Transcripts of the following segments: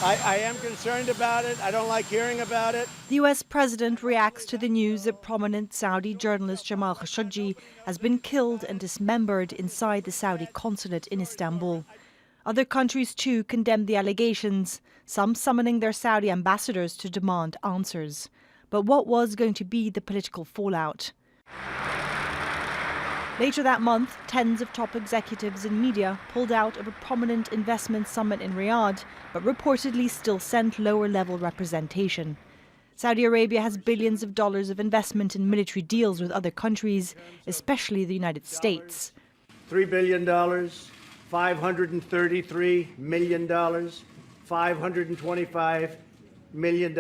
I am concerned about it. I don't like hearing about it. The US president reacts to the news that prominent Saudi journalist Jamal Khashoggi has been killed and dismembered inside the Saudi consulate in Istanbul. Other countries too condemned the allegations, some summoning their Saudi ambassadors to demand answers. But what was going to be the political fallout? Later that month, tens of top executives and media pulled out of a prominent investment summit in Riyadh, but reportedly still sent lower-level representation. Saudi Arabia has billions of dollars of investment in military deals with other countries, especially the United States. $3 billion, $533 million, $525 million.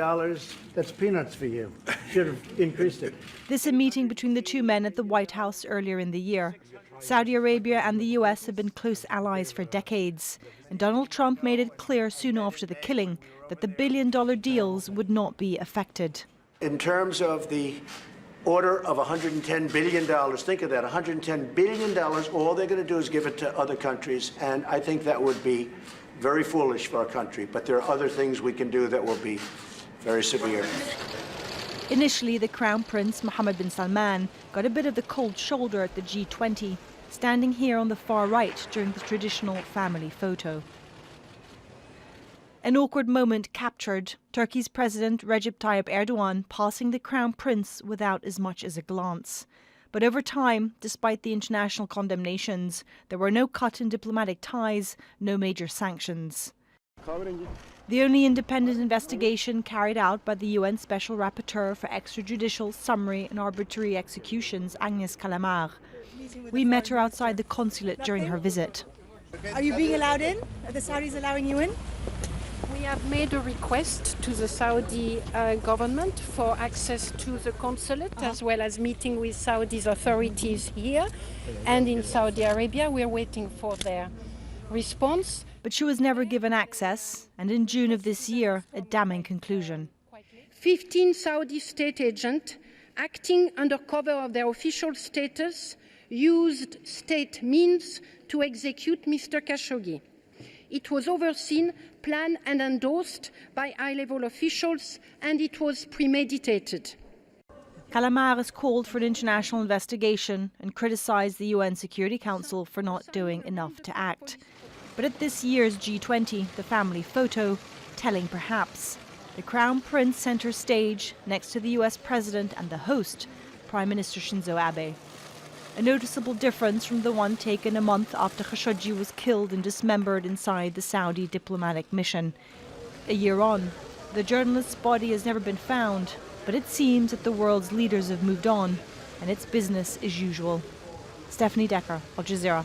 That's peanuts for you. Should have increased it. This a meeting between the two men at the White House earlier in the year. Saudi Arabia and the US have been close allies for decades, and Donald Trump made it clear soon after the killing that the billion-dollar deals would not be affected. In terms of the order of $110 billion, think of that, $110 billion, all they're going to do is give it to other countries, and I think that would be very foolish for our country, but there are other things we can do that will be very severe. Initially, the Crown Prince, Mohammed bin Salman, got a bit of the cold shoulder at the G20, standing here on the far right during the traditional family photo. An awkward moment captured, Turkey's President Recep Tayyip Erdogan passing the Crown Prince without as much as a glance. But over time, despite the international condemnations, there were no cut in diplomatic ties, no major sanctions. The only independent investigation carried out by the UN Special Rapporteur for Extrajudicial, Summary and Arbitrary Executions, Agnes Kalamar. We met her outside the consulate during her visit. Are you being allowed in? Are the Saudis allowing you in? We have made a request to the Saudi government for access to the consulate, as well as meeting with Saudi's authorities here and in Saudi Arabia. We're waiting for their response. But she was never given access, and in June of this year, a damning conclusion. 15 Saudi state agents, acting under cover of their official status, used state means to execute Mr. Khashoggi. It was overseen, planned and endorsed by high-level officials, and it was premeditated. Kalamar has called for an international investigation and criticised the UN Security Council for not doing enough to act. But at this year's G20, the family photo, telling perhaps, the Crown Prince centre stage next to the US President and the host, Prime Minister Shinzo Abe. A noticeable difference from the one taken a month after Khashoggi was killed and dismembered inside the Saudi diplomatic mission. A year on, the journalist's body has never been found, but it seems that the world's leaders have moved on, and it's business as usual. Stefanie Dekker, Al Jazeera.